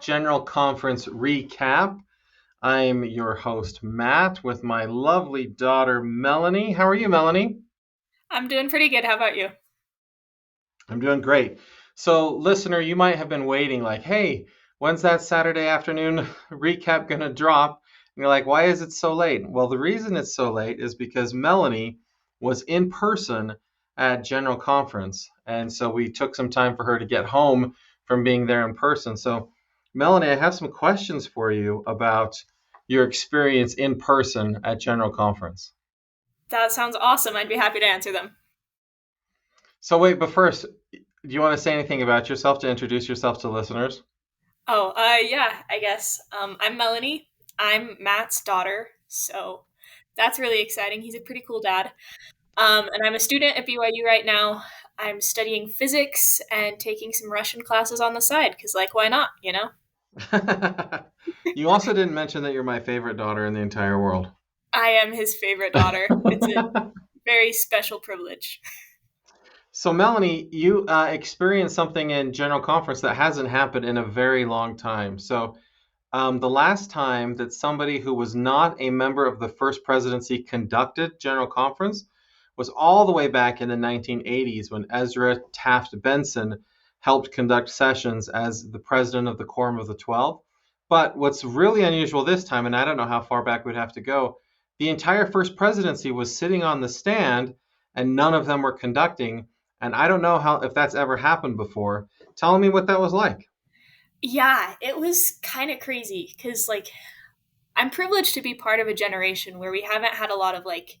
General Conference recap. I'm your host, Matt, with my lovely daughter, Melanie. How are you, Melanie? I'm doing pretty good. How about you? I'm doing great. So, listener, you might have been waiting, like, hey, when's that Saturday afternoon recap going to drop? And you're like, why is it so late? Well, the reason it's so late is because Melanie was in person at General Conference. And so we took some time for her to get home from being there in person. So, Melanie, I have some questions for you about your experience in person at General Conference. That sounds awesome. I'd be happy to answer them. So, wait, but first, do you want to say anything about yourself to introduce yourself to listeners? Yeah, I guess. I'm Melanie. I'm Matt's daughter, so that's really exciting. He's a pretty cool dad. And I'm a student at BYU right now. I'm studying physics and taking some Russian classes on the side, because, like, why not, you know? You also didn't mention that you're my favorite daughter in the entire world. I am his favorite daughter. It's a very special privilege. So, Melanie, you experienced something in General Conference that hasn't happened in a very long time. So, the last time that somebody who was not a member of the First Presidency conducted General Conference was all the way back in the 1980s when Ezra Taft Benson helped conduct sessions as the president of the Quorum of the Twelve. But what's really unusual this time, and I don't know how far back we'd have to go, the entire First Presidency was sitting on the stand and none of them were conducting. And I don't know how if that's ever happened before. Tell me what that was like. Yeah, it was kind of crazy because, like, I'm privileged to be part of a generation where we haven't had a lot of, like,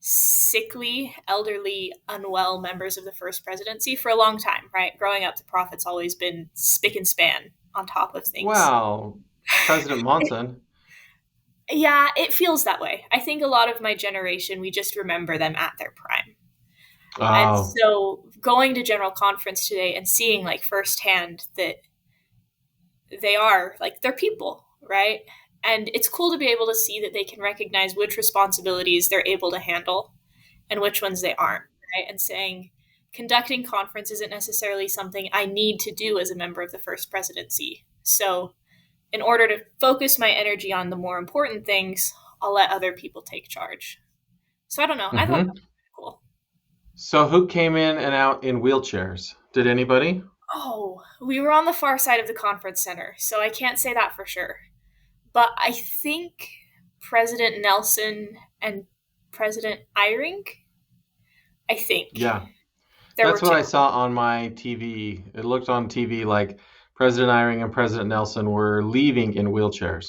sickly, elderly, unwell members of the first presidency for a long time, right? Growing up, the prophet's always been spick and span on top of things. Wow, President Monson. Yeah, it feels that way. I think a lot of my generation, we just remember them at their prime. And Oh, so going to General Conference today and seeing, like, firsthand that they are, like, they're people, right? And it's cool to be able to see that they can recognize which responsibilities they're able to handle and which ones they aren't, right? And saying conducting conference isn't necessarily something I need to do as a member of the first presidency. So, in order to focus my energy on the more important things, I'll let other people take charge. So, I don't know. I thought that hmm. was cool. So who came in and out in wheelchairs? Did anybody? Oh, we were on the far side of the conference center, so I can't say that for sure. But I think President Nelson and President Eyring, I think Yeah, there were that's what I two. saw on my TV. It looked on TV like President Eyring and President Nelson were leaving in wheelchairs.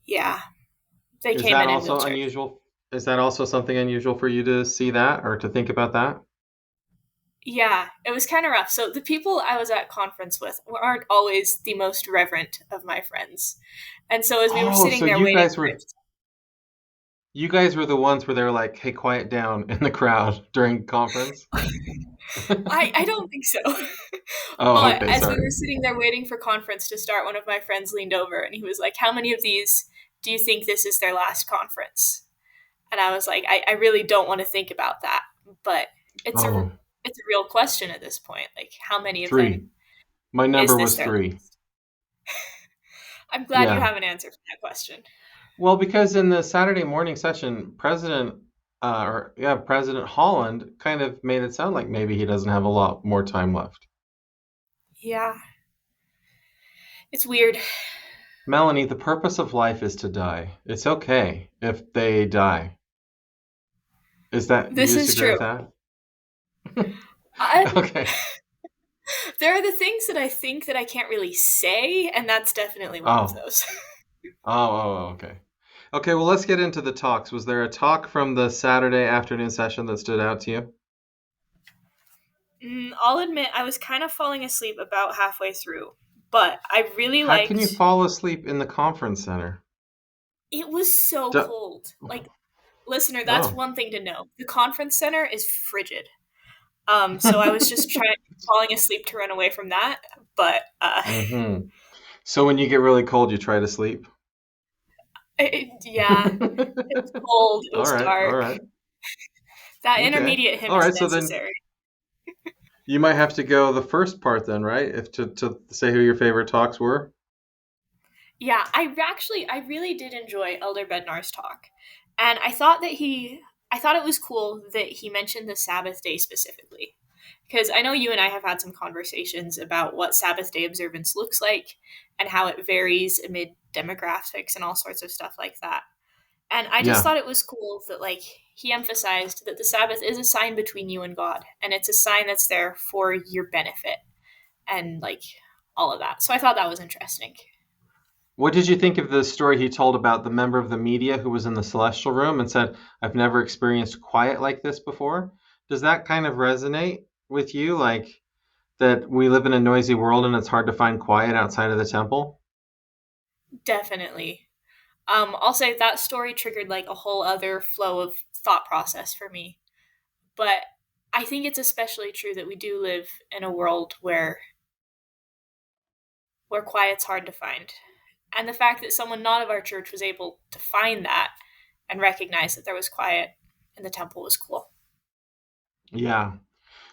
Yeah, they Is came that in also wheelchairs. unusual? Is that also something unusual for you to see that or to think about that? Yeah, it was kind of rough. So the people I was at conference with aren't always the most reverent of my friends. And so as we were Oh, sitting so there you waiting guys for were it, you guys were the ones where they were like, "Hey, quiet down" in the crowd during conference? I don't think so. Oh, But okay, as we sorry. were sitting there waiting for conference to start, one of my friends leaned over and he was like, "How many of these do you think this is their last conference?" And I was like, I really don't want to think about that. But it's a Oh, it's a real question at this point. Like, how many of three. them My is number this was their three. last? I'm glad you Yeah. have an answer for that question. Well, because in the Saturday morning session, President Holland kind of made it sound like maybe he doesn't have a lot more time left. Yeah, it's weird. Melanie, the purpose of life is to die. It's okay if they die. Do you This is disagree true. with that? I, Okay. there are the things that I think that I can't really say, and that's definitely one of Oh, those. okay. Okay, well, let's get into the talks. Was there a talk from the Saturday afternoon session that stood out to you? I'll admit I was kind of falling asleep about halfway through, but I really How can you liked. fall asleep in the conference center? It was so Du- cold. Like, listener, that's oh. one thing to know. The conference center is frigid. So I was just trying falling asleep to run away from that, but hmm. So when you get really cold, you try to sleep? yeah, it was cold. It All was right, all dark. right. That Okay. intermediate hymn All is right, so then necessary. You might have to go the first part then, right? If to say who your favorite talks were. Yeah, I really did enjoy Elder Bednar's talk. And I thought it was cool that he mentioned the Sabbath day specifically. Because I know you and I have had some conversations about what Sabbath day observance looks like and how it varies amid demographics and all sorts of stuff like that. And I just Yeah. thought it was cool that like he emphasized that the Sabbath is a sign between you and God, and it's a sign that's there for your benefit and like all of that. So I thought that was interesting. What did you think of the story he told about the member of the media who was in the celestial room and said, "I've never experienced quiet like this before"? Does that kind of resonate with you? Like that we live in a noisy world and it's hard to find quiet outside of the temple? Definitely. I'll say that story triggered like a whole other flow of thought process for me. But I think it's especially true that we do live in a world where quiet's hard to find. And the fact that someone not of our church was able to find that and recognize that there was quiet in the temple was cool. Yeah.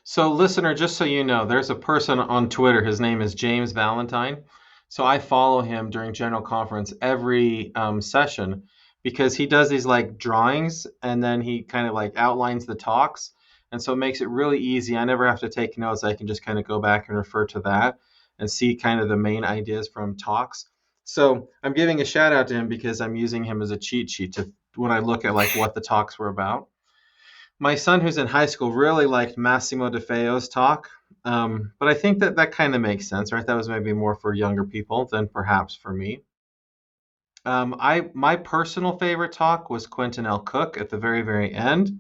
So, listener, just so you know, there's a person on Twitter. His name is James Valentine. So I follow him during General Conference every session because he does these like drawings and then he kind of like outlines the talks. And so it makes it really easy. I never have to take notes. I can just kind of go back and refer to that and see kind of the main ideas from talks. So I'm giving a shout out to him because I'm using him as a cheat sheet to when I look at like what the talks were about. My son, who's in high school, really liked Massimo De Feo's talk, but I think that that kind of makes sense, right? That was maybe more for younger people than perhaps for me. I my personal favorite talk was Quentin L. Cook at the very end,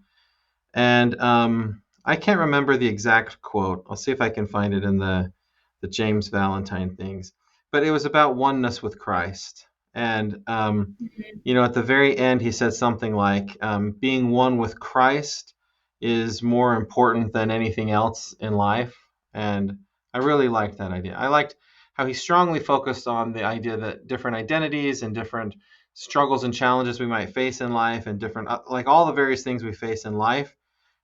and I can't remember the exact quote. I'll see if I can find it in the James Valentine things, but it was about oneness with Christ, and Mhm. at the very end, he said something like, being one with Christ is more important than anything else in life. And I really liked that idea. I liked how he strongly focused on the idea that different identities and different struggles and challenges we might face in life and different, like all the various things we face in life,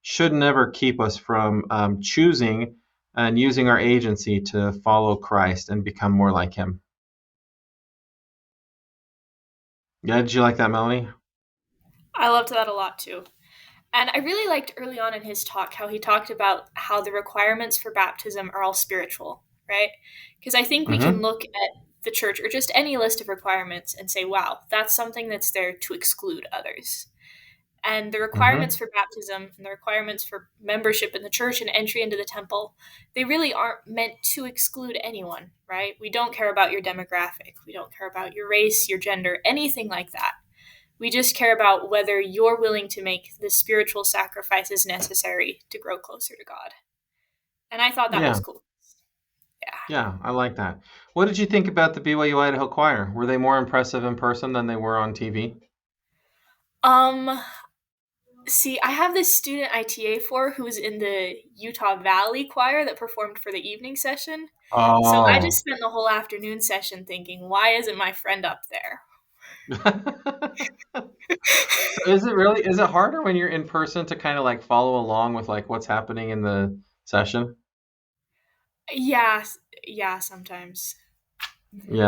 should never keep us from choosing and using our agency to follow Christ and become more like him. Yeah, did you like that, Melanie? I loved that a lot too. And I really liked early on in his talk how he talked about how the requirements for baptism are all spiritual, right? Because I think we can Mm-hmm. look at the church or just any list of requirements and say, wow, that's something that's there to exclude others. And the Mm-hmm. requirements for baptism and the requirements for membership in the church and entry into the temple, they really aren't meant to exclude anyone, right? We don't care about your demographic. We don't care about your race, your gender, anything like that. We just care about whether you're willing to make the spiritual sacrifices necessary to grow closer to God. And I thought that was Yeah. cool. Yeah. Yeah, I like that. What did you think about the BYU Idaho Choir? Were they more impressive in person than they were on TV? Um, See, I have this student ITA for who's in the Utah Valley Choir that performed for the evening session. So I just Oh. spent the whole afternoon session thinking, why isn't my friend up there? So is it harder when you're in person to kind of like follow along with like what's happening in the session? Yeah, yeah, sometimes.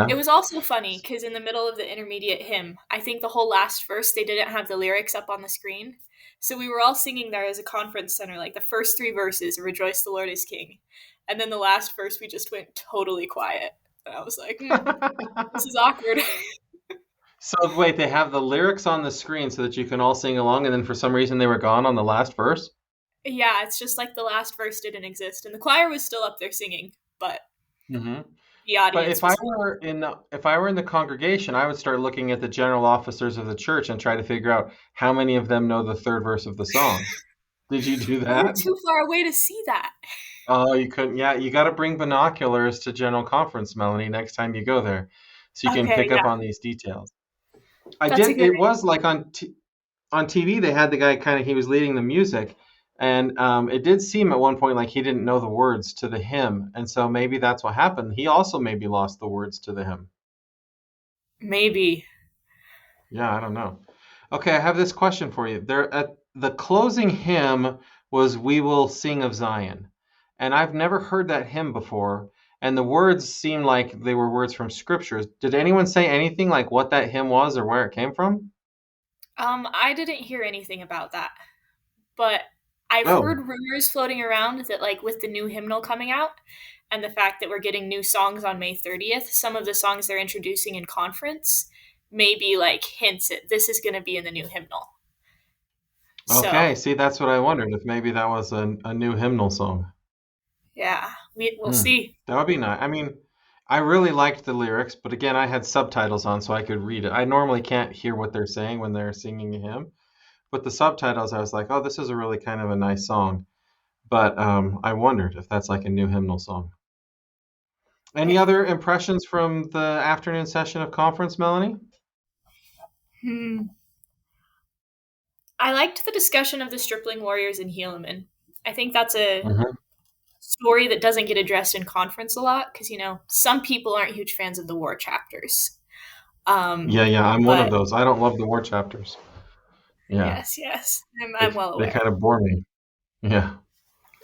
It Yeah. was also funny because in the middle of the intermediate hymn, I think the whole last verse, they didn't have the lyrics up on the screen. So we were all singing there as a conference center, like the first three verses, Rejoice the Lord is King. And then the last verse, we just went totally quiet. And I was like, this is awkward. So wait, they have the lyrics on the screen so that you can all sing along, and then for some reason they were gone on the last verse? Yeah, it's just like the last verse didn't exist. And the choir was still up there singing, but Hmm. the But audience if I was. were in the congregation, I would start looking at the general officers of the church and try to figure out how many of them know the third verse of the song. Did you do We're that? too far away to see that. Oh, you couldn't. Yeah, you got to bring binoculars to General Conference, Melanie, next time you go there, so you can Okay, pick up yeah, on these details. I that's a did. good It was like on TV, they had the guy kind of he was leading the music, and it did seem at one point like he didn't know the words to the hymn, and so maybe that's what happened. He also maybe lost the words to the hymn. maybe. Yeah, I don't know. Okay, I have this question for you. There at the closing hymn was "We Will Sing of Zion." and I've never heard that hymn before. And the words seemed like they were words from scriptures. Did anyone say anything like what that hymn was or where it came from? I didn't hear anything about that, but I've Oh, heard rumors floating around that, like, with the new hymnal coming out and the fact that we're getting new songs on May 30th, some of the songs they're introducing in conference may be like hints at this is going to be in the new hymnal. So, okay. See, that's what I wondered if maybe that was a new hymnal song. yeah, we'll Hmm. see. That would be nice. I mean, I really liked the lyrics, but again, I had subtitles on so I could read it. I normally can't hear what they're saying when they're singing a hymn, but the subtitles, I was like, oh, this is a really kind of a nice song. But I wondered if that's like a new hymnal song. Any Yeah. other impressions from the afternoon session of conference, Melanie? Hmm. I liked the discussion of the Stripling Warriors in Helaman. I think that's a Hmm. story that doesn't get addressed in conference a lot because, some people aren't huge fans of the war chapters. Yeah, yeah, I'm one of But those. I don't love the war chapters. Yeah, yes, yes, they I'm well they aware. kind of bore me. Yeah,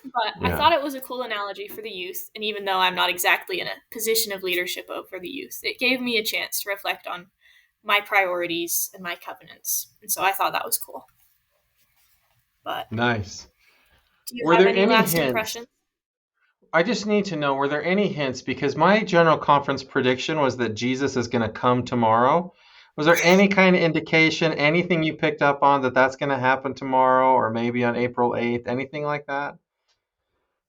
But I yeah. thought it was a cool analogy for the youth, and even though I'm not exactly in a position of leadership over the youth, it gave me a chance to reflect on my priorities and my covenants. And so I thought that was cool. But Nice. do you Were have there any any last hints? impressions? I just need to know, were there any hints? Because my general conference prediction was that Jesus is going to come tomorrow. Was there any kind of indication, anything you picked up on that that's going to happen tomorrow or maybe on April 8th, anything like that?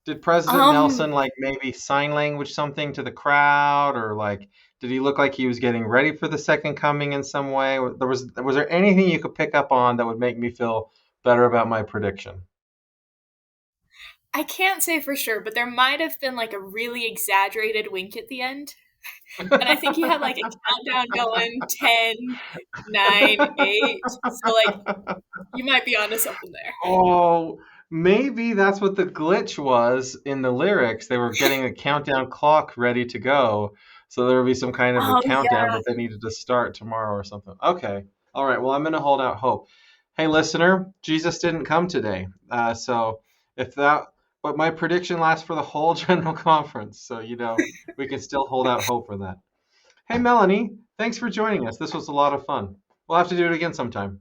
Did President Um, Nelson like maybe sign language something to the crowd or like did he look like he was getting ready for the second coming in some way? Was there anything you could pick up on that would make me feel better about my prediction? I can't say for sure, but there might have been like a really exaggerated wink at the end. And I think he had like a countdown going 10, 9, 8. So, like, you might be onto something there. Oh, maybe that's what the glitch was in the lyrics. They were getting a countdown clock ready to go. So there would be some kind of a Oh, countdown yeah. that they needed to start tomorrow or something. Okay. All right. Well, I'm going to hold out hope. Hey, listener, Jesus didn't come today. So if that, but my prediction lasts for the whole general conference. So, we can still hold out hope for that. Hey, Melanie, thanks for joining us. This was a lot of fun. We'll have to do it again sometime.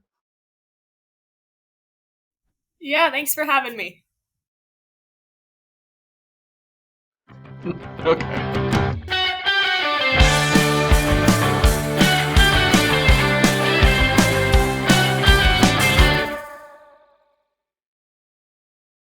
Yeah, thanks for having me. Okay.